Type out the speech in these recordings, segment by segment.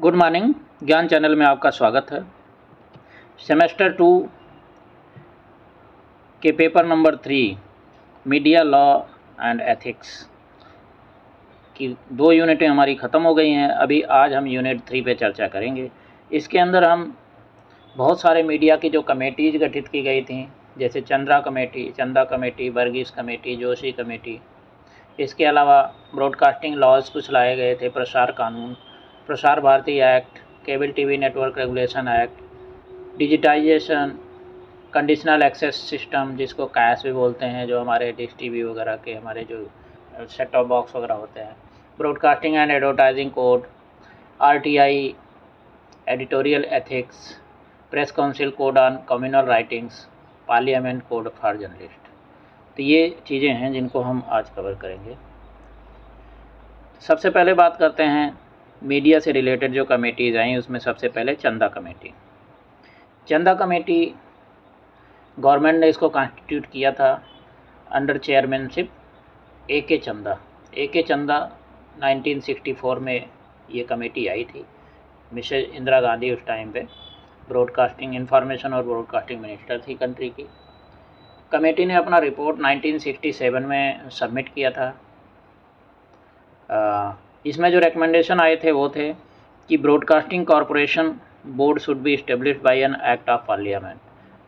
Good morning. ज्ञान channel में आपका स्वागत है। सेमेस्टर 2 के paper number 3 media law and ethics की 2 यूनिटें हमारी ख़त्म हो गई हैं। अभी आज हम यूनिट 3 पे चर्चा करेंगे। इसके अंदर हम बहुत सारे मीडिया की जो कमेटीज़ गठित की गई थी, जैसे Chanda committee, Verghese committee, Joshi committee. इसके अलावा ब्रॉडकास्टिंग लॉज कुछ लाए गए थे, प्रसार कानून, Prasar Bharati act, cable TV network regulation act, digitization, conditional access system जिसको कैश भी बोलते हैं, जो हमारे डिश टीवी वगैरह के हमारे जो सेट टॉप बॉक्स वगैरह होते हैं, broadcasting and advertising code, RTI, editorial ethics, press council code on communal writings, parliament code for journalist. तो ये चीज़ें हैं जिनको हम आज कवर करेंगे। सबसे पहले बात करते हैं मीडिया से रिलेटेड जो कमेटीज़ आई, उसमें सबसे पहले चंदा कमेटी। चंदा कमेटी गवर्नमेंट ने इसको कॉन्स्टिट्यूट किया था अंडर चेयरमैनशिप ए के चंदा 1964 में ये कमेटी आई थी। मिसेज इंदिरा गांधी उस टाइम पे ब्रॉडकास्टिंग, इंफॉर्मेशन और ब्रॉडकास्टिंग मिनिस्टर थी कंट्री की। कमेटी ने अपना रिपोर्ट 1967 में सबमिट किया था। इसमें जो रिकमेंडेशन आए थे वो थे कि broadcasting corporation board should be established bye an act of parliament.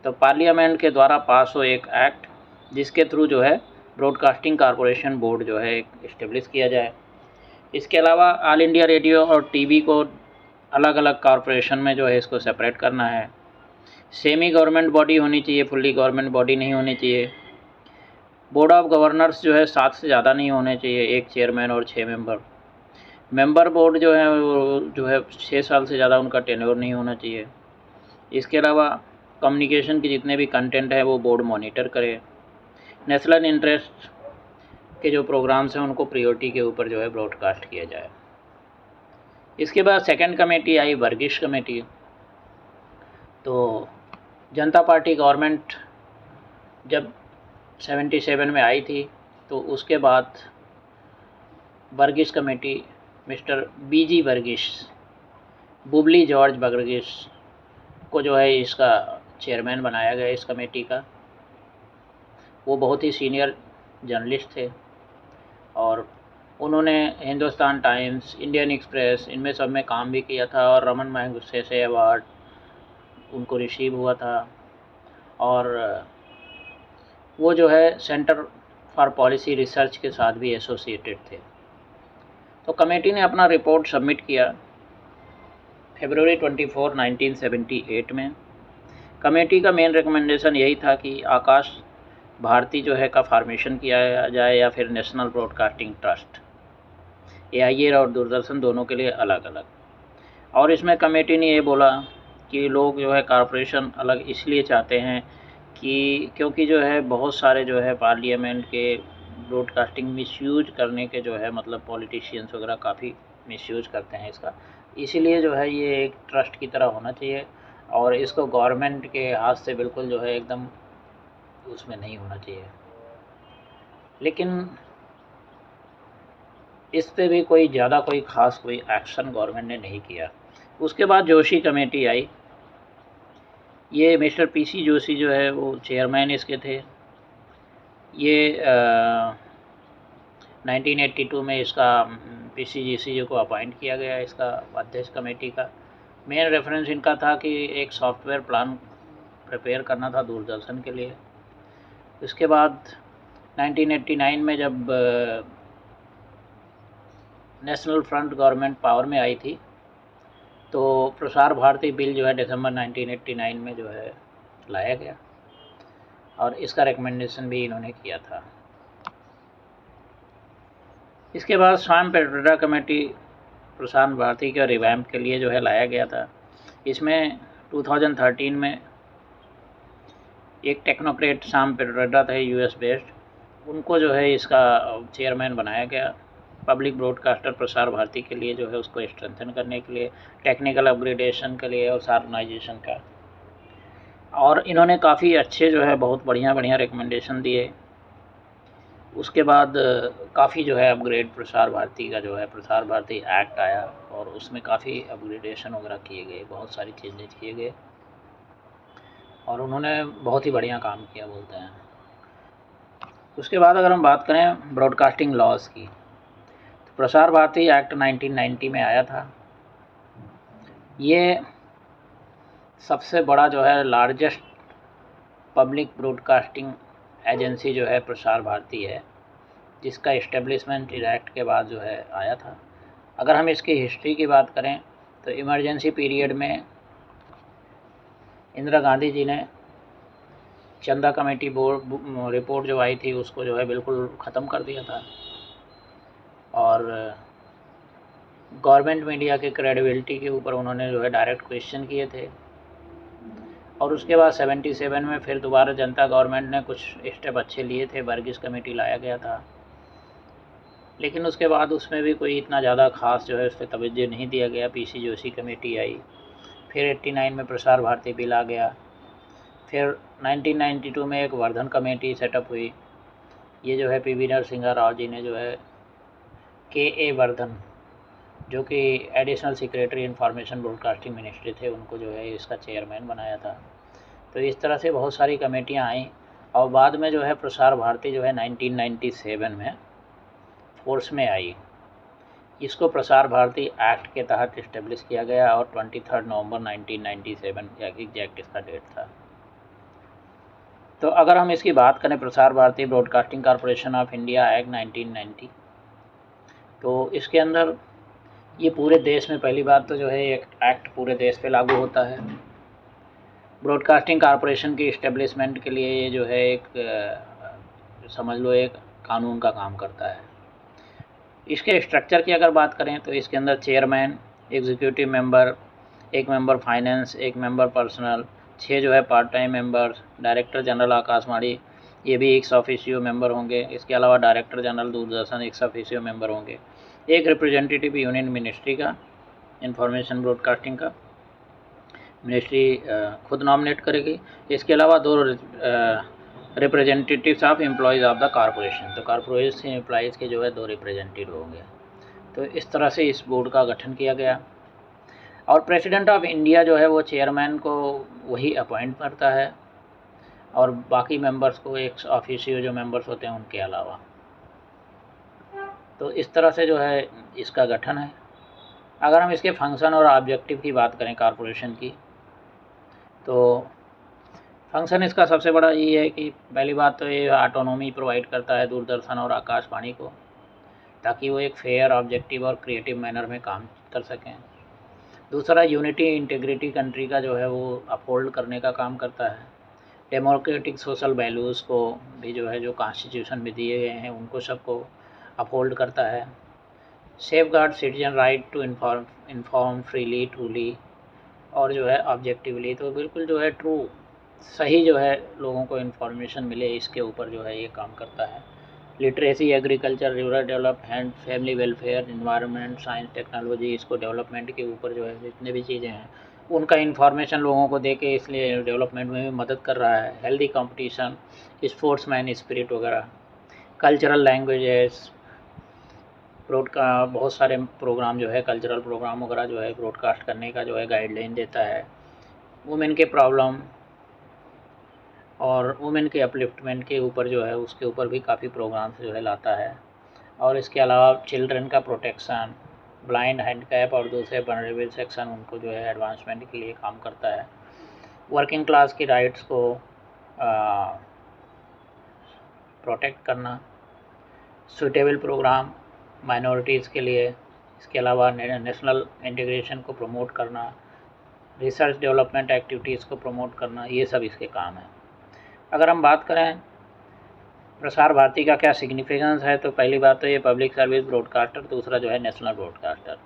तो पार्लियामेंट के द्वारा पास हो एक एक्ट जिसके थ्रू जो है ब्रॉडकास्टिंग कॉरपोरेशन बोर्ड जो है इस्टेब्लिश किया जाए। इसके अलावा ऑल इंडिया रेडियो और टीवी को अलग अलग कॉरपोरेशन में जो है इसको सेपरेट करना है। सेमी गवर्नमेंट बॉडी होनी चाहिए, फुल्ली गवर्नमेंट बॉडी नहीं होनी चाहिए। बोर्ड ऑफ गवर्नर्स जो है 7 से ज़्यादा नहीं होने चाहिए, 1 चेयरमैन और 6 मेंबर बोर्ड जो है वो जो है 6 साल से ज़्यादा उनका टेन्योर नहीं होना चाहिए। इसके अलावा कम्युनिकेशन के जितने भी कंटेंट है वो बोर्ड मॉनिटर करे। नेशनल इंटरेस्ट के जो प्रोग्राम्स हैं उनको प्रायोरिटी के ऊपर जो है ब्रॉडकास्ट किया जाए। इसके बाद सेकंड कमेटी आई, वर्गीस कमेटी। तो जनता पार्टी गवर्नमेंट जब 77 में आई थी तो उसके बाद वर्गीस कमेटी मिस्टर बीजी वर्गीस, बुबली जॉर्ज वर्गीस को जो है इसका चेयरमैन बनाया गया इस कमेटी का। वो बहुत ही सीनियर जर्नलिस्ट थे और उन्होंने हिंदुस्तान टाइम्स, इंडियन एक्सप्रेस, इनमें सब में काम भी किया था और रमन मैगसेसे अवार्ड उनको रिसीव हुआ था। और वो जो है सेंटर फॉर पॉलिसी रिसर्च के साथ भी एसोसिएटेड थे। तो कमेटी ने अपना रिपोर्ट सबमिट किया फरवरी 24, 1978 में। कमेटी का मेन रिकमेंडेशन यही था कि आकाश भारती जो है का फॉर्मेशन किया जाए या फिर नेशनल ब्रॉडकास्टिंग ट्रस्ट, AIR और दूरदर्शन दोनों के लिए अलग अलग। और इसमें कमेटी ने ये बोला कि लोग जो है कॉरपोरेशन अलग इसलिए चाहते हैं कि क्योंकि जो है बहुत सारे जो है पार्लियामेंट के ब्रॉडकास्टिंग मिसयूज करने के जो है मतलब पॉलिटिशियंस वगैरह काफ़ी मिसयूज करते हैं इसका, इसीलिए जो है ये एक ट्रस्ट की तरह होना चाहिए और इसको गवर्नमेंट के हाथ से बिल्कुल जो है एकदम उसमें नहीं होना चाहिए। लेकिन इस पे भी कोई ज़्यादा कोई ख़ास कोई एक्शन गवर्नमेंट ने नहीं किया। उसके बाद जोशी कमेटी आई। ये मिस्टर PC जोशी जो है वो चेयरमैन इसके थे। ये 1982 में इसका PCGC को अपॉइंट किया गया इसका अध्यक्ष कमेटी का। मेन रेफरेंस इनका था कि एक सॉफ्टवेयर प्लान प्रिपेयर करना था दूरदर्शन के लिए। इसके बाद 1989 में जब नेशनल फ्रंट गवर्नमेंट पावर में आई थी तो प्रसार भारती बिल जो है दिसंबर 1989 में जो है लाया गया और इसका रिकमेंडेशन भी इन्होंने किया था। इसके बाद श्याम पेट्रोडा कमेटी प्रसार भारती के रिवैम्प के लिए जो है लाया गया था। इसमें 2013 में एक टेक्नोक्रेट श्याम पेट्रोडा थे US बेस्ड, उनको जो है इसका चेयरमैन बनाया गया। पब्लिक ब्रॉडकास्टर प्रसार भारती के लिए जो है उसको स्ट्रेंथन करने के लिए, टेक्निकल अपग्रेडेशन के लिए और सार्वनाइजेशन का। और इन्होंने काफ़ी अच्छे जो है बहुत बढ़िया रिकमेंडेशन दिए। उसके बाद काफ़ी जो है अपग्रेड प्रसार भारती का जो है प्रसार भारती एक्ट आया और उसमें काफ़ी अपग्रेडेशन वगैरह किए गए, बहुत सारी चेंजेज किए गए और उन्होंने बहुत ही बढ़िया काम किया बोलते हैं। उसके बाद अगर हम बात करें ब्रॉडकास्टिंग लॉज की, तो प्रसार भारती एक्ट 1990 में आया था। ये सबसे बड़ा जो है लार्जेस्ट पब्लिक ब्रॉडकास्टिंग एजेंसी जो है प्रसार भारती है, जिसका इस्टेब्लिशमेंट इस एक्ट के बाद जो है आया था। अगर हम इसकी हिस्ट्री की बात करें तो इमरजेंसी पीरियड में इंदिरा गांधी जी ने चंदा कमेटी बोर्ड रिपोर्ट जो आई थी उसको जो है बिल्कुल ख़त्म कर दिया था और गवर्नमेंट मीडिया के क्रेडिबिलिटी के ऊपर उन्होंने जो है डायरेक्ट क्वेश्चन किए थे। और उसके बाद 77 में फिर दोबारा जनता गवर्नमेंट ने कुछ स्टेप अच्छे लिए थे, वर्गीस कमेटी लाया गया था, लेकिन उसके बाद उसमें भी कोई इतना ज़्यादा खास जो है उस पर तवज्जो नहीं दिया गया। पीसी जोशी कमेटी आई, फिर 89 में प्रसार भारती बिल आ गया, फिर 1992 में एक वर्धन कमेटी सेटअप हुई। ये जो है पीवी नरसिम्हा राव जी ने जो है के वर्धन, जो कि additional secretary information broadcasting ministry थे, उनको जो है इसका चेयरमैन बनाया था। तो इस तरह से बहुत सारी कमेटियाँ आईं और बाद में जो है प्रसार भारती जो है 1997 में फोर्स में आई। इसको प्रसार भारती एक्ट के तहत इस्टेब्लिश किया गया और 23 नवंबर 1997 एग्जैक्ट इसका डेट था। तो अगर हम इसकी बात करें Prasar Bharati broadcasting corporation of India act 1990, तो इसके अंदर ये पूरे देश में पहली बात तो जो है एक एक्ट पूरे देश पे लागू होता है। ब्रॉडकास्टिंग कॉरपोरेशन की इस्टेब्लिशमेंट के लिए ये जो है एक समझ लो एक कानून का काम करता है। इसके स्ट्रक्चर की अगर बात करें तो इसके अंदर चेयरमैन, एग्जीक्यूटिव मेंबर, एक मेंबर फाइनेंस, एक मेंबर पर्सनल, 6 जो है part time members, director general Akashvani ये भी एक्स ऑफिशियो मेंबर होंगे। इसके अलावा director general Doordarshan ex officio member होंगे। एक रिप्रेजेंटेटिव यूनियन मिनिस्ट्री का, इंफॉर्मेशन ब्रॉडकास्टिंग का मिनिस्ट्री खुद नॉमिनेट करेगी। इसके अलावा 2 representatives of employees of the corporation, तो कॉरपोरेशन से एम्प्लॉयज़ के जो है 2 रिप्रेजेंटेटिव होंगे। तो इस तरह से इस बोर्ड का गठन किया गया और प्रेसिडेंट ऑफ इंडिया जो है वो चेयरमैन को वही अपॉइंट करता है और बाकी मेंबर्स को एक ऑफिशियो जो मेंबर्स होते हैं उनके अलावा। तो इस तरह से जो है इसका गठन है। अगर हम इसके फंक्शन और ऑब्जेक्टिव की बात करें कॉरपोरेशन की, तो फंक्शन इसका सबसे बड़ा ये है कि पहली बात तो ये ऑटोनॉमी प्रोवाइड करता है दूरदर्शन और आकाशवाणी को, ताकि वो एक फेयर, ऑब्जेक्टिव और क्रिएटिव मैनर में काम कर सकें। दूसरा, यूनिटी इंटीग्रिटी कंट्री का जो है वो अपहोल्ड करने का काम करता है। डेमोक्रेटिक सोशल वैल्यूज़ को भी जो है जो कॉन्स्टिट्यूशन में दिए गए हैं उनको सबको अपहोल्ड करता है। Safe guard citizen right to inform freely, truly और जो है ऑब्जेक्टिवली, तो बिल्कुल जो है ट्रू, सही जो है लोगों को इन्फॉर्मेशन मिले, इसके ऊपर जो है ये काम करता है। Literacy, agriculture, rural development, family welfare, environment, science, technology, इसको डेवलपमेंट के ऊपर जो है जितने भी चीज़ें हैं उनका इन्फॉर्मेशन लोगों को दे के इसलिए डेवलपमेंट में भी मदद कर रहा है। हेल्दी कंपटीशन, स्पोर्ट्समैन स्पिरिट वगैरह, कल्चरल लैंग्वेजेस, बहुत सारे प्रोग्राम जो है कल्चरल प्रोग्राम वगैरह जो है ब्रॉडकास्ट करने का जो है गाइडलाइन देता है। वुमेन के प्रॉब्लम और वुमेन के अपलिफ्टमेंट के ऊपर जो है उसके ऊपर भी काफ़ी प्रोग्राम्स जो है लाता है। और इसके अलावा चिल्ड्रन का प्रोटेक्शन, ब्लाइंड, हैंडकैप और दूसरे वनरेबल सेक्शन उनको जो है एडवांसमेंट के लिए काम करता है। वर्किंग क्लास की राइट्स को प्रोटेक्ट करना, सूटेबल प्रोग्राम माइनॉरिटीज़ के लिए, इसके अलावा नेशनल इंटीग्रेशन को प्रमोट करना, रिसर्च डेवलपमेंट एक्टिविटीज़ को प्रमोट करना, ये सब इसके काम है। अगर हम बात करें प्रसार भारती का क्या सिग्निफिकेंस है, तो पहली बात तो ये पब्लिक सर्विस ब्रॉडकास्टर, दूसरा जो है नेशनल ब्रॉडकास्टर,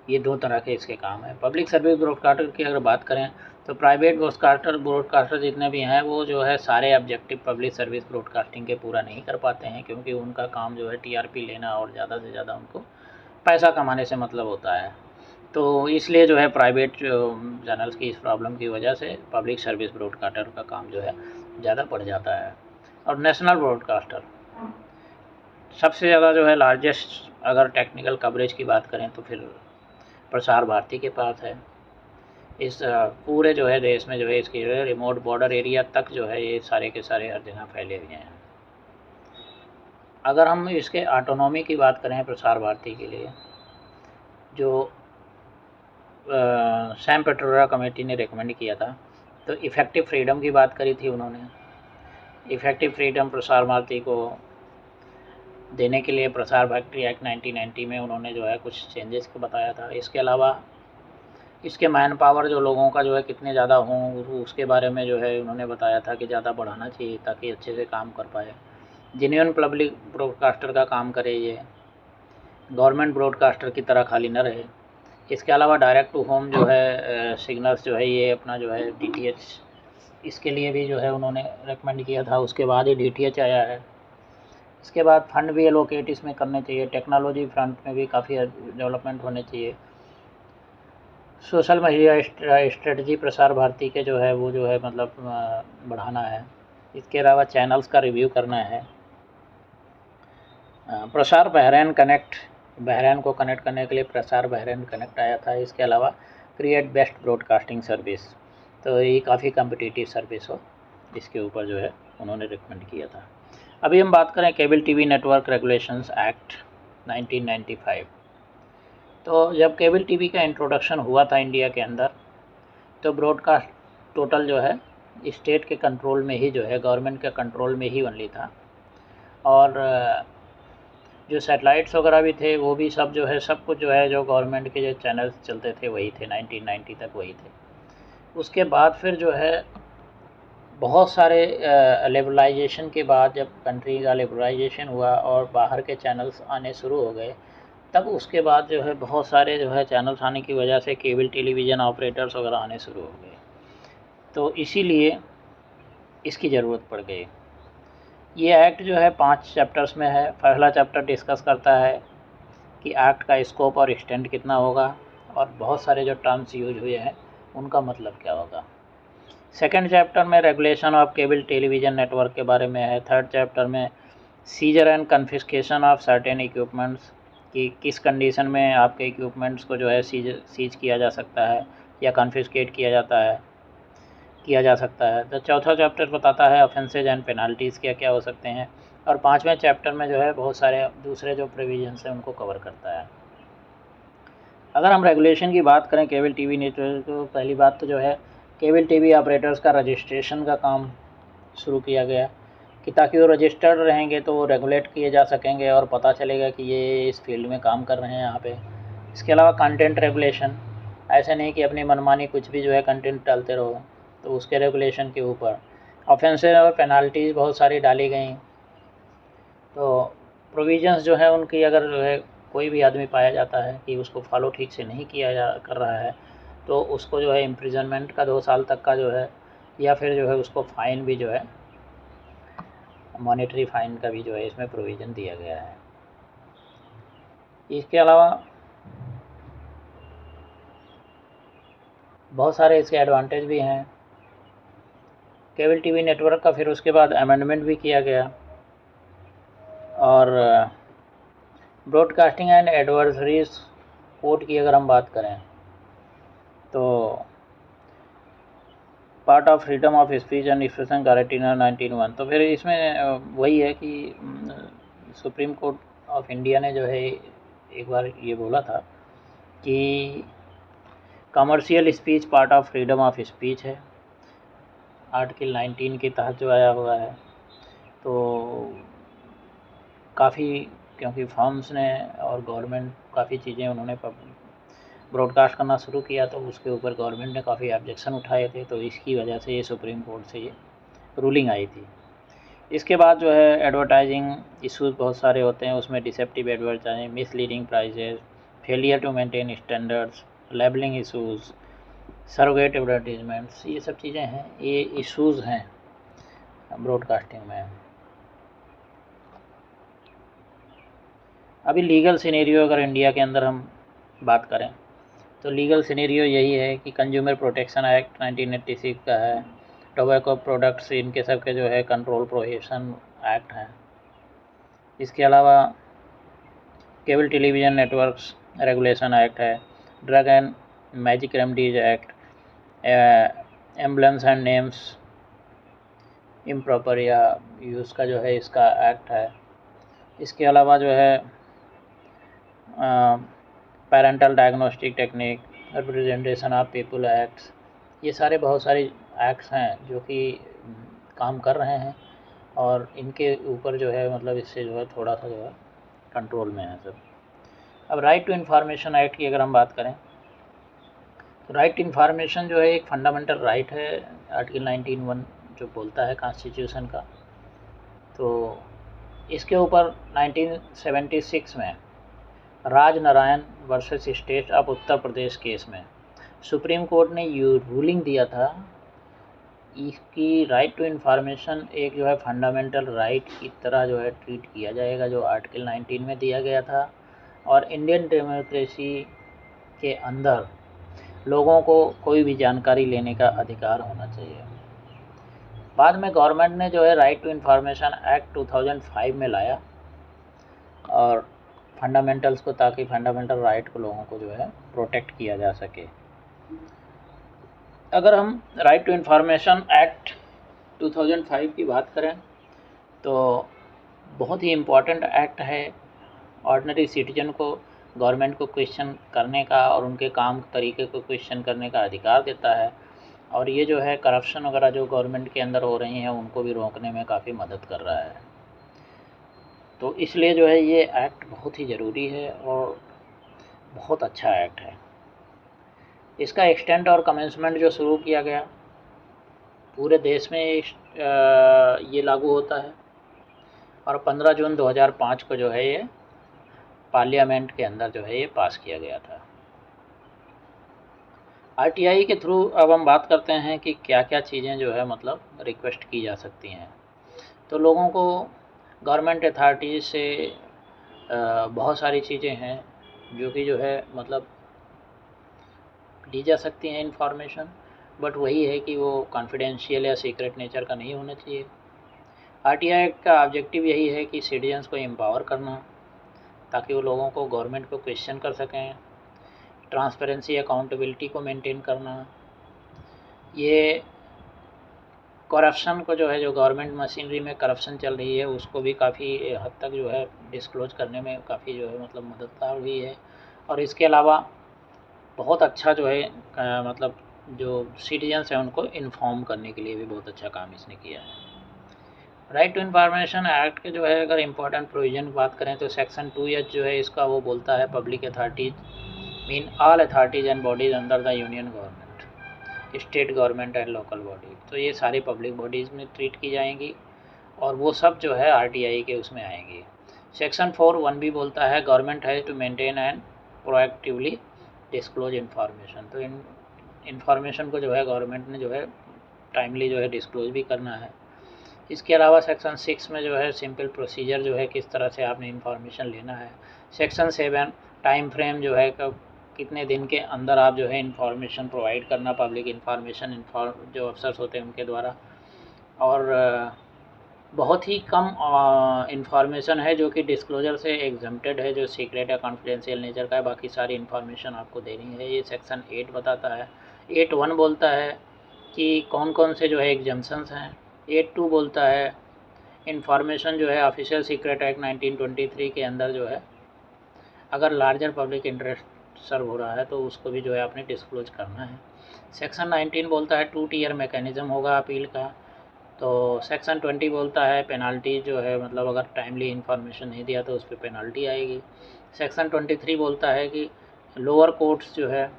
ये 2 तरह के इसके काम है। पब्लिक सर्विस ब्रॉडकास्टर की अगर बात करें तो प्राइवेट ब्रॉडकास्टर जितने भी हैं वो जो है सारे ऑब्जेक्टिव पब्लिक सर्विस ब्रॉडकास्टिंग के पूरा नहीं कर पाते हैं, क्योंकि उनका काम जो है टीआरपी लेना और ज़्यादा से ज़्यादा उनको पैसा कमाने से मतलब होता है। तो इसलिए जो है प्राइवेट चैनल्स की इस प्रॉब्लम की वजह से पब्लिक सर्विस ब्रॉडकास्टर का काम जो है ज़्यादा बढ़ जाता है। और नेशनल ब्रॉडकास्टर, सबसे ज़्यादा जो है लार्जेस्ट अगर टेक्निकल कवरेज की बात करें तो फिर प्रसार भारती के पास है। इस पूरे जो है देश में जो है इसकी जो है रिमोट बॉर्डर एरिया तक जो है ये सारे के सारे हर जगह फैले हुए हैं। अगर हम इसके ऑटोनॉमी की बात करें प्रसार भारती के लिए, जो सैम पिट्रोडा कमेटी ने रिकमेंड किया था, तो इफ़ेक्टिव फ्रीडम की बात करी थी उन्होंने। इफ़ेक्टिव फ्रीडम प्रसार भारती को देने के लिए प्रसार भारती एक्ट 1990 में उन्होंने जो है कुछ चेंजेस को बताया था। इसके अलावा इसके मैन पावर जो लोगों का जो है कितने ज़्यादा हों उसके बारे में जो है उन्होंने बताया था कि ज़्यादा बढ़ाना चाहिए ताकि अच्छे से काम कर पाए, जेन्युइन पब्लिक ब्रॉडकास्टर का काम करे, ये गवर्नमेंट ब्रॉडकास्टर की तरह खाली न रहे। इसके अलावा डायरेक्ट टू होम जो है सिग्नल्स जो है ये अपना जो है DTH, इसके लिए भी जो है उन्होंने रेकमेंड किया था, उसके बाद ही DTH आया है। इसके बाद फंड भी एलोकेट इसमें करने चाहिए, टेक्नोलॉजी फ्रंट में भी काफ़ी डेवलपमेंट होने चाहिए। Social media strategy Prasar Bharati के जो है वो जो है मतलब बढ़ाना है। इसके अलावा चैनल्स का रिव्यू करना है। प्रसार बहरैन कनेक्ट, बहरैन को कनेक्ट करने के लिए प्रसार बहरैन कनेक्ट आया था। इसके अलावा क्रिएट बेस्ट ब्रॉडकास्टिंग सर्विस, तो ये काफ़ी कम्पिटिटिव सर्विस हो, इसके ऊपर जो है उन्होंने रिकमेंड किया था। अभी हम बात करें cable TV network regulations act 1995। तो जब केबल टीवी का इंट्रोडक्शन हुआ था इंडिया के अंदर, तो ब्रॉडकास्ट टोटल जो है स्टेट के कंट्रोल में ही जो है, गवर्नमेंट के कंट्रोल में ही ओनली था। और जो सैटेलाइट्स वगैरह भी थे वो भी सब जो है, सब कुछ जो है जो गवर्नमेंट के जो चैनल्स चलते थे वही थे, 1990 तक वही थे। उसके बाद फिर जो है बहुत सारे लिबरलाइजेशन के बाद जब कंट्री का लिबरलाइजेशन हुआ और बाहर के चैनल्स आने शुरू हो गए, तब उसके बाद जो है बहुत सारे जो है चैनल्स आने की वजह से केबल टेलीविज़न ऑपरेटर्स वगैरह आने शुरू हो गए, तो इसीलिए इसकी ज़रूरत पड़ गई। ये एक्ट जो है 5 चैप्टर्स में है। पहला चैप्टर डिस्कस करता है कि एक्ट का स्कोप और एक्सटेंड कितना होगा और बहुत सारे जो टर्म्स यूज हुए हैं उनका मतलब क्या होगा। सेकंड चैप्टर में regulation of cable television network के बारे में है। थर्ड चैप्टर में seizure and confiscation of certain equipments, कि किस कंडीशन में आपके इक्विपमेंट्स को जो है सीज किया जा सकता है या कन्फिस्केट किया जा सकता है। तो चौथा चैप्टर बताता है ऑफेंसेज एंड पेनल्टीज़ क्या क्या हो सकते हैं। और पाँचवें चैप्टर में जो है बहुत सारे दूसरे जो प्रोविजंस हैं उनको कवर करता है। अगर हम रेगुलेशन की बात करें केबल टीवी नेटवर्क, तो पहली बात तो जो है केबल टीवी ऑपरेटर्स का रजिस्ट्रेशन का काम शुरू किया गया, कि ताकि वो रजिस्टर्ड रहेंगे तो वो रेगुलेट किए जा सकेंगे और पता चलेगा कि ये इस फील्ड में काम कर रहे हैं यहाँ पे। इसके अलावा कंटेंट रेगुलेशन, ऐसे नहीं कि अपनी मनमानी कुछ भी जो है कंटेंट डालते रहो, तो उसके रेगुलेशन के ऊपर ऑफेंसेस और पेनल्टीज़ बहुत सारी डाली गई। तो प्रोविजंस जो है उनकी, अगर जो है कोई भी आदमी पाया जाता है कि उसको फॉलो ठीक से नहीं कर रहा है, तो उसको जो है इम्प्रिजनमेंट का 2 साल तक का जो है, या फिर जो है उसको फ़ाइन भी जो है, मॉनेटरी फ़ाइन का भी जो है इसमें प्रोविज़न दिया गया है। इसके अलावा बहुत सारे इसके एडवांटेज भी हैं। केबल टीवी नेटवर्क का फिर उसके बाद अमेंडमेंट भी किया गया, और ब्रॉडकास्टिंग एंड एडवर्सरीज कोड की अगर हम बात करें तो part of freedom of speech and expression guarantee 1901। तो फिर इसमें वही है कि सुप्रीम कोर्ट ऑफ इंडिया ने जो है एक बार ये बोला था कि commercial speech part of freedom of speech है, आर्टिकल 19 के तहत जो आया हुआ है। तो काफ़ी, क्योंकि फर्म्स ने और गवर्नमेंट काफ़ी चीज़ें उन्होंने ब्रॉडकास्ट करना शुरू किया, तो उसके ऊपर गवर्नमेंट ने काफ़ी ऑब्जेक्शन उठाए थे, तो इसकी वजह से ये सुप्रीम कोर्ट से ये रूलिंग आई थी। इसके बाद जो है एडवर्टाइजिंग इश्यूज़ बहुत सारे होते हैं, उसमें deceptive advertising, misleading prizes, failure to maintain standards, labelling issues, surrogate advertisements, ये सब चीज़ें हैं, ये इश्यूज़ हैं ब्रॉडकास्टिंग में। अभी लीगल सिनेरियो अगर इंडिया के अंदर हम बात करें तो लीगल सिनेरियो यही है कि कंज्यूमर प्रोटेक्शन एक्ट 1986 का है, टोबैको प्रोडक्ट्स इनके सब के जो है कंट्रोल प्रोहिबिशन एक्ट हैं, इसके अलावा cable television networks regulation act है, drug and magic remedies act, emblems and names improper या यूज़ का जो है इसका एक्ट है। इसके अलावा जो है parental diagnostic technique, representation of people acts, ये सारे बहुत सारे एक्ट्स हैं जो कि काम कर रहे हैं और इनके ऊपर जो है मतलब इससे जो है थोड़ा सा जो है कंट्रोल में है सब। अब राइट टू इन्फॉर्मेशन एक्ट की अगर हम बात करें तो राइट टू इन्फॉर्मेशन जो है एक फंडामेंटल राइट है, आर्टिकल 19(1) जो बोलता है कॉन्स्टिट्यूशन का। तो इसके ऊपर 1976 में Rajnarayan versus state of Uttar Pradesh case में सुप्रीम कोर्ट ने ये रूलिंग दिया था इसकी राइट टू इन्फॉर्मेशन एक जो है फंडामेंटल राइट की तरह जो है ट्रीट किया जाएगा, जो आर्टिकल 19 में दिया गया था। और इंडियन डेमोक्रेसी के अंदर लोगों को कोई भी जानकारी लेने का अधिकार होना चाहिए। बाद में गवर्नमेंट ने जो है राइट टू इन्फॉर्मेशन एक्ट 2005 में लाया और फंडामेंटल्स को, ताकि फंडामेंटल राइट को लोगों को जो है प्रोटेक्ट किया जा सके। अगर हम राइट टू इन्फॉर्मेशन एक्ट 2005 की बात करें तो बहुत ही इम्पॉर्टेंट एक्ट है। ऑर्डिनरी सिटीजन को गवर्नमेंट को क्वेश्चन करने का और उनके काम तरीके को क्वेश्चन करने का अधिकार देता है और ये जो है करप्शन वगैरह जो गवर्नमेंट के अंदर हो रही हैं उनको भी रोकने में काफ़ी मदद कर रहा है। तो इसलिए जो है ये एक्ट बहुत ही ज़रूरी है और बहुत अच्छा एक्ट है। इसका एक्सटेंट और कमेंसमेंट जो शुरू किया गया पूरे देश में ये लागू होता है और 15 जून 2005 को जो है ये पार्लियामेंट के अंदर जो है ये पास किया गया था। आरटीआई के थ्रू अब हम बात करते हैं कि क्या क्या चीज़ें जो है मतलब रिक्वेस्ट की जा सकती हैं। तो लोगों को गवर्नमेंट अथॉरिटीज़ से बहुत सारी चीज़ें हैं जो कि जो है मतलब दी जा सकती हैं इन्फॉर्मेशन, बट वही है कि वो कॉन्फिडेंशियल या सीक्रेट नेचर का नहीं होना चाहिए। आरटीआई का ऑब्जेक्टिव यही है कि सिटीजन्स को एम्पावर करना ताकि वो लोगों को गवर्नमेंट को क्वेश्चन कर सकें, ट्रांसपेरेंसी अकाउंटेबिलिटी को मेंटेन करना, ये करप्शन को जो है जो गवर्नमेंट मशीनरी में करप्शन चल रही है उसको भी काफ़ी हद तक जो है डिस्क्लोज करने में काफ़ी जो है मतलब मददगार हुई है। और इसके अलावा बहुत अच्छा जो है मतलब जो सिटीजन्स हैं उनको इन्फॉर्म करने के लिए भी बहुत अच्छा काम इसने किया है। राइट टू इन्फॉर्मेशन एक्ट के जो है अगर इम्पोर्टेंट प्रोविज़न की बात करें तो सेक्शन 2H जो है इसका वो बोलता है public authorities mean all authorities and bodies under the union government, state government and local body, तो ये सारी पब्लिक बॉडीज़ में ट्रीट की जाएंगी और वो सब जो है आरटीआई के उसमें आएंगी। सेक्शन 4(1) बोलता है government has to maintain and proactively disclose information, तो इन्फॉर्मेशन को जो है गवर्नमेंट ने जो है टाइमली जो है डिस्क्लोज भी करना है। इसके अलावा सेक्शन 6 में जो है सिंपल प्रोसीजर जो है किस तरह से आपने इन्फॉर्मेशन लेना है। सेक्शन 7 टाइम फ्रेम जो है कितने दिन के अंदर आप जो है इन्फॉर्मेशन प्रोवाइड करना पब्लिक इन्फॉर्मेशन जो अफसर्स होते हैं उनके द्वारा। और बहुत ही कम इन्फॉर्मेशन है जो कि डिस्क्लोजर से एग्जम्प्टेड है, जो सीक्रेट या कॉन्फिडेंशियल नेचर का है, बाकी सारी इन्फॉर्मेशन आपको देनी है। ये सेक्शन 8 बताता है। 8(1) बोलता है कि कौन कौन से जो है एग्जम्पशंस हैं। 8(2) बोलता है इन्फॉर्मेशन जो है ऑफिशियल सीक्रेट एक्ट 1923 के अंदर जो है अगर लार्जर पब्लिक इंटरेस्ट सर्व हो रहा है तो उसको भी जो है आपने डिस्क्लोज करना है। सेक्शन 19 बोलता है 2 टीयर मैकेनिज़्म होगा अपील का। तो सेक्शन 20 बोलता है पेनाल्टी जो है मतलब अगर टाइमली इन्फॉर्मेशन नहीं दिया तो उस पर पेनाल्टी आएगी। सेक्शन 23 बोलता है कि लोअर कोर्ट्स जो है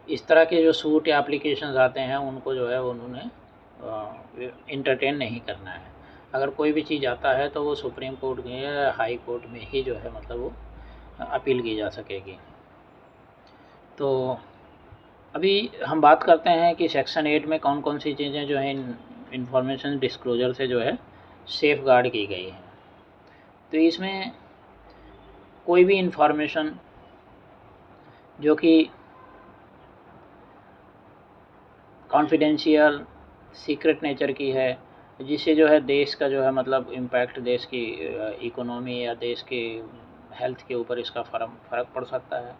इस तरह के जो सूट या एप्लीकेशंस आते हैं उनको जो है उन्होंने इंटरटेन नहीं करना है। अगर कोई भी चीज़ आता है तो वो सुप्रीम कोर्ट में या हाई कोर्ट में ही जो है मतलब वो अपील की जा सकेगी। तो अभी हम बात करते हैं कि सेक्शन 8 में कौन कौन सी चीज़ें जो हैं इन्फॉर्मेशन डिस्क्लोजर से जो है सेफ गार्ड की गई हैं। तो इसमें कोई भी इन्फॉर्मेशन जो कि कॉन्फिडेंशियल सीक्रेट नेचर की है जिससे जो है देश का जो है मतलब इम्पैक्ट देश की इकोनॉमी या देश की हेल्थ के ऊपर इसका फ़र्क पड़ सकता है।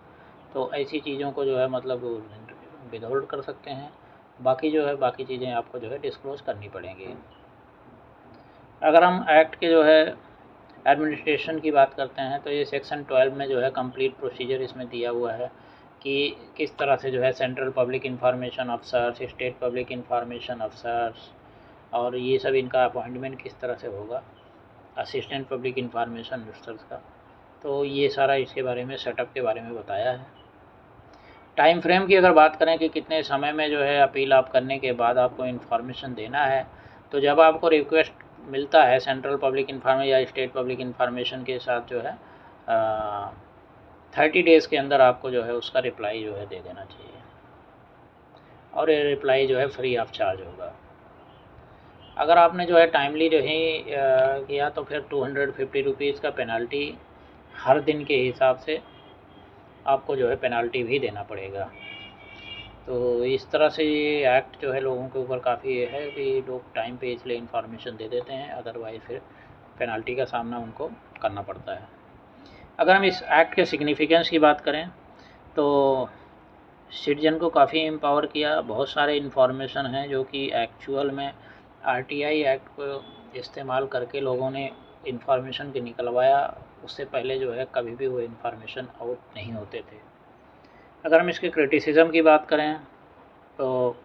तो ऐसी चीज़ों को जो है मतलब विदहोल्ड कर सकते हैं। बाकी जो है बाकी चीज़ें आपको जो है डिस्क्लोज़ करनी पड़ेंगी। अगर हम एक्ट के जो है एडमिनिस्ट्रेशन की बात करते हैं तो ये सेक्शन 12 में जो है कंप्लीट प्रोसीजर इसमें दिया हुआ है कि किस तरह से जो है central public information officers, state public information officers और ये सब इनका अपॉइंटमेंट किस तरह से होगा, असिस्टेंट पब्लिक इंफॉर्मेशन अफसर्स का। तो ये सारा इसके बारे में सेटअप के बारे में बताया है। टाइम फ्रेम की अगर बात करें कि कितने समय में जो है अपील आप करने के बाद आपको इन्फॉर्मेशन देना है, तो जब आपको रिक्वेस्ट मिलता है सेंट्रल पब्लिक इंफॉर्मेशन या स्टेट पब्लिक इंफॉर्मेशन के साथ जो है 30 डेज़ के अंदर आपको जो है उसका रिप्लाई जो है दे देना चाहिए और ये रिप्लाई जो है फ्री ऑफ चार्ज होगा। अगर आपने जो है टाइमली नहीं किया तो फिर 250 रुपीज़ का पेनल्टी हर दिन के हिसाब से आपको जो है पेनल्टी भी देना पड़ेगा। तो इस तरह से ये एक्ट जो है लोगों के ऊपर काफ़ी ये है कि लोग टाइम पे इसलिए इन्फॉर्मेशन दे देते हैं, अदरवाइज़ फिर पेनल्टी का सामना उनको करना पड़ता है। अगर हम इस एक्ट के सिग्निफिकेंस की बात करें तो सिटीजन को काफ़ी एम्पावर किया। बहुत सारे इन्फॉर्मेशन हैं जो कि एक्चुअल में आरटीआई एक्ट को इस्तेमाल करके लोगों ने इन्फॉर्मेशन के निकलवाया। उससे पहले जो है कभी भी वो इन्फॉर्मेशन आउट नहीं होते थे। अगर हम इसके क्रिटिसिज्म की बात करें तो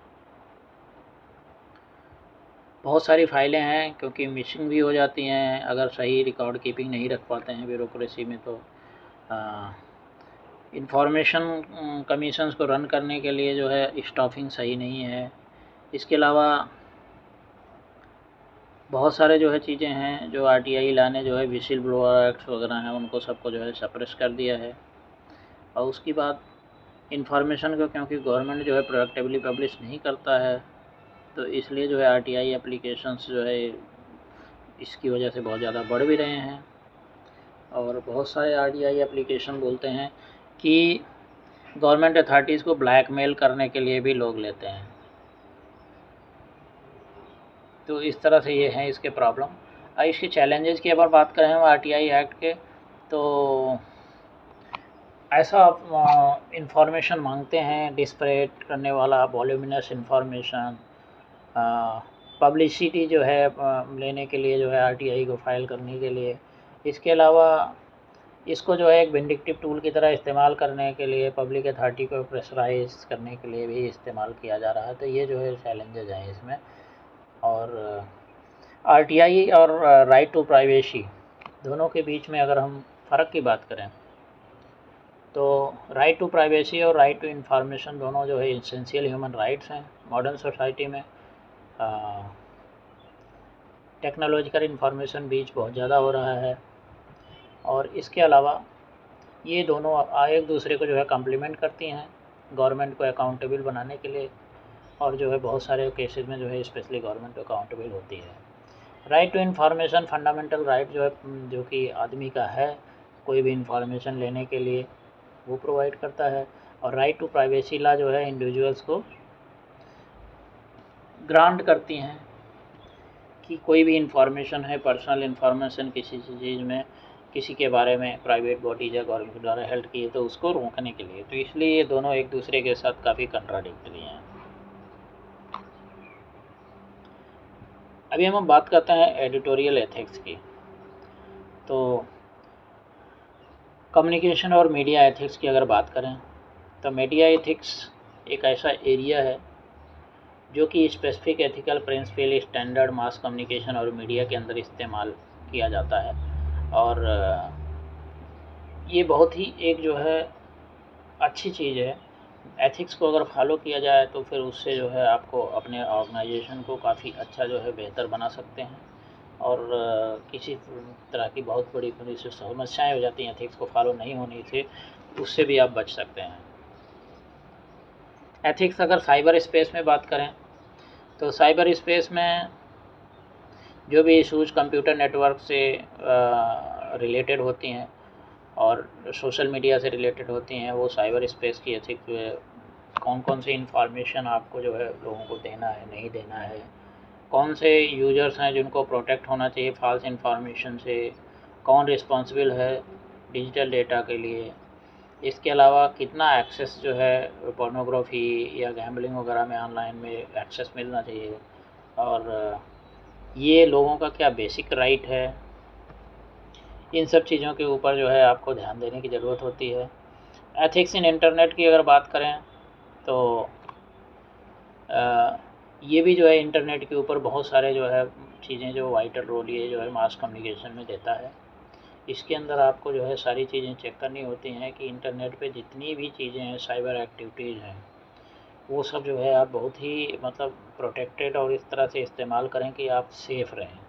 बहुत सारी फ़ाइलें हैं क्योंकि मिसिंग भी हो जाती हैं अगर सही रिकॉर्ड कीपिंग नहीं रख पाते हैं ब्यूरोक्रेसी में। तो इंफॉर्मेशन कमीशंस को रन करने के लिए जो है स्टाफिंग सही नहीं है। इसके अलावा बहुत सारे जो है चीज़ें हैं जो आरटीआई लाने जो है विसिल ब्लोअर एक्ट्स वगैरह हैं उनको सबको जो है सप्रेस कर दिया है। और उसके बाद इंफॉर्मेशन को क्योंकि गवर्नमेंट जो है प्रोएक्टिवली पब्लिश नहीं करता है तो इसलिए जो है आरटीआई एप्लीकेशंस जो है इसकी वजह से बहुत ज़्यादा बढ़ भी रहे हैं। और बहुत सारे आरटीआई एप्लीकेशन बोलते हैं कि गवर्नमेंट अथॉरिटीज़ को ब्लैकमेल करने के लिए भी लोग लेते हैं। तो इस तरह से ये हैं इसके प्रॉब्लम। इसके चैलेंजेस की अगर बात करें हम आरटीआई एक्ट के तो ऐसा इंफॉर्मेशन मांगते हैं डिस्परेट करने वाला वॉल्यूमिनस इंफॉर्मेशन, पब्लिसिटी जो है लेने के लिए जो है आरटीआई को फाइल करने के लिए। इसके अलावा इसको जो है एक विंडिक्टिव टूल की तरह इस्तेमाल करने के लिए पब्लिक अथॉरिटी को प्रेशराइज करने के लिए भी इस्तेमाल किया जा रहा है। तो ये जो है चैलेंजेस हैं इसमें। और आरटीआई और राइट टू प्राइवेसी दोनों के बीच में अगर हम फ़र्क की बात करें तो राइट टू प्राइवेसी और राइट टू इन्फॉर्मेशन दोनों जो है एसेंशियल ह्यूमन राइट्स हैं मॉडर्न सोसाइटी में। टेक्नोलॉजिकल इन्फॉर्मेशन बीच बहुत ज़्यादा हो रहा है और इसके अलावा ये दोनों एक दूसरे को जो है कम्प्लीमेंट करती हैं गवर्नमेंट को अकाउंटेबल बनाने के लिए। और जो है बहुत सारे केसेस में जो है स्पेशली गवर्नमेंट अकाउंटेबल होती है। Right to information fundamental right जो है जो कि आदमी का है कोई भी इंफॉर्मेशन लेने के लिए वो प्रोवाइड करता है। और राइट टू प्राइवेसी लॉ जो है इंडिविजुअल्स को ग्रांट करती हैं कि कोई भी इंफॉर्मेशन है पर्सनल इंफॉर्मेशन किसी चीज़ में किसी के बारे में प्राइवेट बॉडीज या गवर्नमेंट द्वारा हेल्ड की है तो उसको रोकने के लिए। तो इसलिए ये दोनों एक दूसरे के साथ काफ़ी कंट्राडिक्टरी हैं। अभी हम बात करते हैं एडिटोरियल एथिक्स की। तो कम्युनिकेशन और मीडिया एथिक्स की अगर बात करें तो मीडिया एथिक्स एक ऐसा एरिया है जो कि specific ethical principle standard mass communication और मीडिया के अंदर इस्तेमाल किया जाता है। और ये बहुत ही एक जो है अच्छी चीज़ है। एथिक्स को अगर फॉलो किया जाए तो फिर उससे जो है आपको अपने ऑर्गेनाइजेशन को काफ़ी अच्छा जो है बेहतर बना सकते हैं। और किसी तरह की बहुत बड़ी बड़ी समस्याएँ हो जाती हैं एथिक्स को फॉलो नहीं होने से, उससे भी आप बच सकते हैं। एथिक्स अगर साइबर स्पेस में बात करें तो साइबर स्पेस में जो भी इशूज़ कंप्यूटर नेटवर्क से रिलेटेड होती हैं और सोशल मीडिया से रिलेटेड होती हैं वो साइबर स्पेस की एथिक्स कौन कौन सी इन्फॉर्मेशन आपको जो है लोगों को देना है नहीं देना है, कौन से यूज़र्स हैं जिनको प्रोटेक्ट होना चाहिए फॉल्स इन्फॉर्मेशन से, कौन रिस्पॉन्सिबल है डिजिटल डेटा के लिए। इसके अलावा कितना एक्सेस जो है पोर्नोग्राफी या गैम्बलिंग वगैरह में ऑनलाइन में एक्सेस मिलना चाहिए, और ये लोगों का क्या बेसिक राइट है। इन सब चीज़ों के ऊपर जो है आपको ध्यान देने की ज़रूरत होती है। एथिक्स इन इंटरनेट की अगर बात करें तो ये भी जो है इंटरनेट के ऊपर बहुत सारे जो है चीज़ें जो वाइटल रोल ये जो है मास कम्युनिकेशन में देता है। इसके अंदर आपको जो है सारी चीज़ें चेक करनी होती हैं कि इंटरनेट पे जितनी भी चीज़ें हैं, साइबर एक्टिविटीज़ हैं, वो सब जो है आप बहुत ही मतलब प्रोटेक्टेड और इस तरह से इस्तेमाल करें कि आप सेफ़ रहें।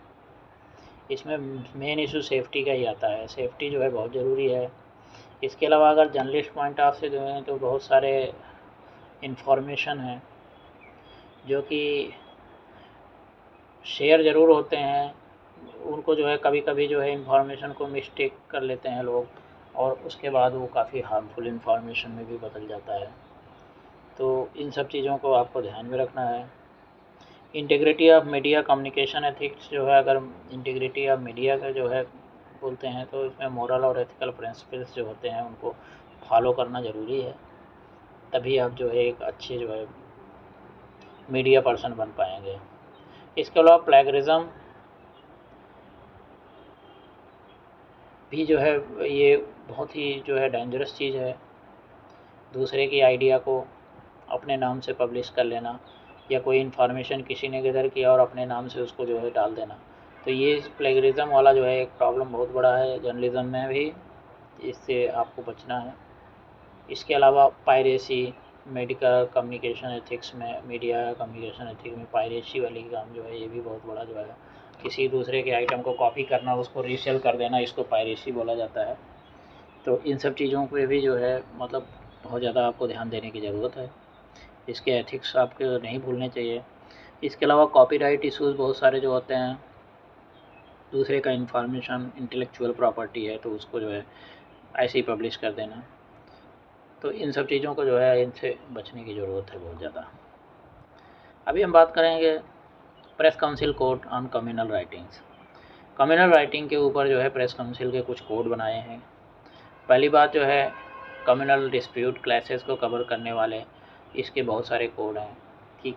इसमें मेन इशू सेफ्टी का ही आता है। सेफ्टी जो है बहुत ज़रूरी है। इसके अलावा अगर जर्नलिस्ट पॉइंट ऑफ से जो है तो बहुत सारे इंफॉर्मेशन हैं जो कि शेयर ज़रूर होते हैं, उनको जो है कभी कभी जो है इंफॉर्मेशन को मिस्टेक कर लेते हैं लोग, और उसके बाद वो काफ़ी हार्मफुल इंफॉर्मेशन में भी बदल जाता है। तो इन सब चीज़ों को आपको ध्यान में रखना है। Integrity of media communication ethics जो है, अगर इंटीग्रिटी ऑफ मीडिया का जो है बोलते हैं तो इसमें मोरल और एथिकल प्रिंसिपल्स जो होते हैं उनको फॉलो करना ज़रूरी है, तभी आप जो है एक अच्छे जो है मीडिया पर्सन बन पाएंगे। इसके अलावा प्लेगरिज्म भी जो है ये बहुत ही जो है डेंजरस चीज़ है। दूसरे की आइडिया को अपने नाम से पब्लिश कर लेना, या कोई इन्फॉर्मेशन किसी ने गैदर किया और अपने नाम से उसको जो है डाल देना, तो ये प्लेगरिज्म वाला जो है एक प्रॉब्लम बहुत बड़ा है जर्नलिज्म में भी, इससे आपको बचना है। इसके अलावा पायरेसी, मेडिकल कम्युनिकेशन एथिक्स में, मीडिया कम्युनिकेशन एथिक्स में पायरेसी वाली काम जो है ये भी बहुत बड़ा जो है, किसी दूसरे के आइटम को कॉपी करना, उसको रीसेल कर देना, इसको पायरेसी बोला जाता है। तो इन सब चीज़ों पे भी जो है मतलब बहुत ज़्यादा आपको ध्यान देने की ज़रूरत है। इसके एथिक्स आपको नहीं भूलने चाहिए। इसके अलावा कॉपीराइट इश्यूज़ बहुत सारे जो होते हैं, दूसरे का इन्फॉर्मेशन इंटेलेक्चुअल प्रॉपर्टी है तो उसको जो है ऐसे ही पब्लिश कर देना, तो इन सब चीज़ों को जो है इनसे बचने की ज़रूरत है बहुत ज़्यादा। अभी हम बात करेंगे press council code on communal writings. Communal writing के ऊपर जो है प्रेस काउंसिल के कुछ कोड बनाए हैं। पहली बात जो है कम्युनल डिस्प्यूट क्लासेस को कवर करने वाले इसके बहुत सारे कोड हैं कि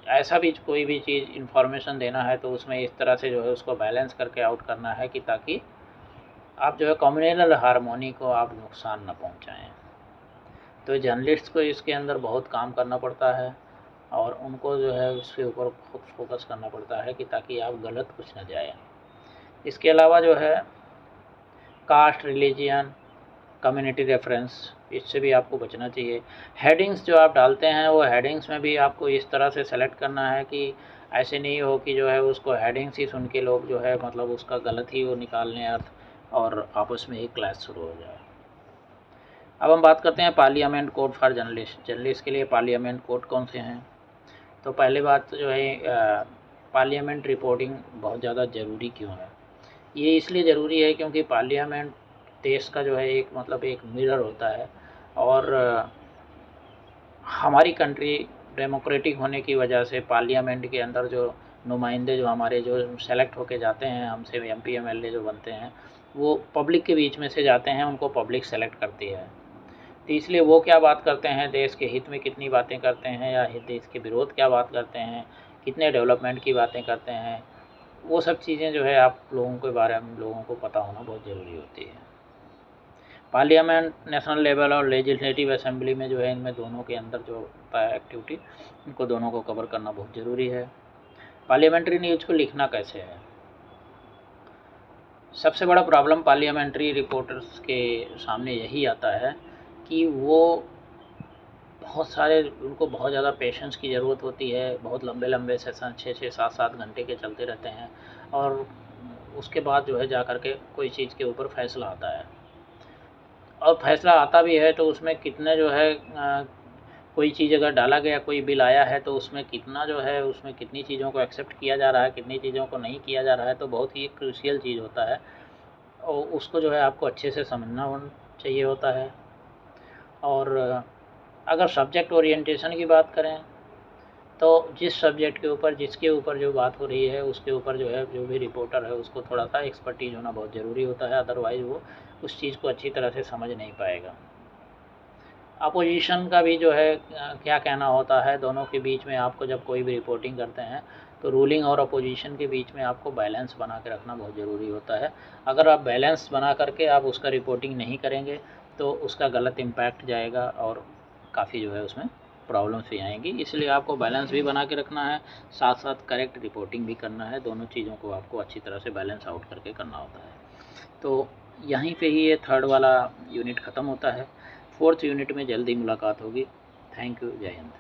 ऐसा भी कोई भी चीज़ इन्फॉर्मेशन देना है तो उसमें इस तरह से जो है उसको बैलेंस करके आउट करना है कि ताकि आप जो है कम्युनल हार्मोनी को आप नुकसान न पहुंचाएं। तो जर्नलिस्ट को इसके अंदर बहुत काम करना पड़ता है और उनको जो है उसके ऊपर खुद फोकस करना पड़ता है कि ताकि आप गलत कुछ न जाए। इसके अलावा जो है कास्ट, रिलीजियन, कम्युनिटी रेफरेंस, इससे भी आपको बचना चाहिए। हेडिंग्स जो आप डालते हैं वो हेडिंग्स में भी आपको इस तरह से सेलेक्ट करना है कि ऐसे नहीं हो कि जो है उसको हेडिंग्स ही सुन के लोग जो है मतलब उसका गलत ही वो निकाल लें अर्थ और आपस में ही क्लैश शुरू हो जाए। अब हम बात करते हैं parliament code for journalist. Journalist के लिए पार्लियामेंट कोड कौन से हैं। तो पहले बात जो है पार्लियामेंट रिपोर्टिंग बहुत ज़्यादा ज़रूरी क्यों है। ये इसलिए ज़रूरी है क्योंकि पार्लियामेंट देश का जो है एक मतलब एक मिरर होता है, और हमारी कंट्री डेमोक्रेटिक होने की वजह से पार्लियामेंट के अंदर जो नुमाइंदे जो हमारे जो सेलेक्ट होके जाते हैं, हमसे एमपी एमएलए जो बनते हैं वो पब्लिक के बीच में से जाते हैं, उनको पब्लिक सेलेक्ट करती है। तो इसलिए वो क्या बात करते हैं, देश के हित में कितनी बातें करते हैं या देश के विरोध क्या बात करते हैं, कितने डेवलपमेंट की बातें करते हैं, वो सब चीज़ें जो है आप लोगों के बारे में लोगों को पता होना बहुत ज़रूरी होती है। पार्लियामेंट नेशनल लेवल और लेजिस्लेटिव असेंबली में जो है इनमें दोनों के अंदर जो होता है एक्टिविटी, इनको दोनों को कवर करना बहुत ज़रूरी है। पार्लियामेंट्री न्यूज़ को लिखना कैसे है। सबसे बड़ा प्रॉब्लम पार्लियामेंट्री रिपोर्टर्स के सामने यही आता है कि वो बहुत सारे उनको बहुत ज़्यादा पेशेंस की ज़रूरत होती है। बहुत लंबे लंबे सेशन 6-6 7-7 घंटे के चलते रहते हैं, और उसके बाद जो है जा कर के कोई चीज़ के ऊपर फैसला आता है, और फैसला आता भी है तो उसमें कितने जो है कोई चीज़ अगर डाला गया, कोई बिल आया है तो उसमें कितना जो है उसमें कितनी चीज़ों को एक्सेप्ट किया जा रहा है, कितनी चीज़ों को नहीं किया जा रहा है, तो बहुत ही क्रूशियल चीज़ होता है और उसको जो है आपको अच्छे से समझना चाहिए होता है। और अगर सब्जेक्ट ओरिएंटेशन की बात करें तो जिस सब्जेक्ट के ऊपर जिसके ऊपर जो बात हो रही है उसके ऊपर जो है जो भी रिपोर्टर है उसको थोड़ा सा एक्सपर्टीज होना बहुत ज़रूरी होता है, अदरवाइज़ वो उस चीज़ को अच्छी तरह से समझ नहीं पाएगा। अपोजिशन का भी जो है क्या कहना होता है, दोनों के बीच में आपको जब कोई भी रिपोर्टिंग करते हैं तो रूलिंग और अपोजिशन के बीच में आपको बैलेंस बना के रखना बहुत ज़रूरी होता है। अगर आप बैलेंस बना करके आप उसका रिपोर्टिंग नहीं करेंगे तो उसका गलत इम्पैक्ट जाएगा और काफ़ी जो है उसमें प्रॉब्लम्स भी आएंगी। इसलिए आपको बैलेंस भी बना के रखना है, साथ साथ करेक्ट रिपोर्टिंग भी करना है। दोनों चीज़ों को आपको अच्छी तरह से बैलेंस आउट करके करना होता है। तो यहीं पे ही ये थर्ड वाला यूनिट ख़त्म होता है। फोर्थ यूनिट में जल्दी मुलाकात होगी। Thank you. जय हिंद।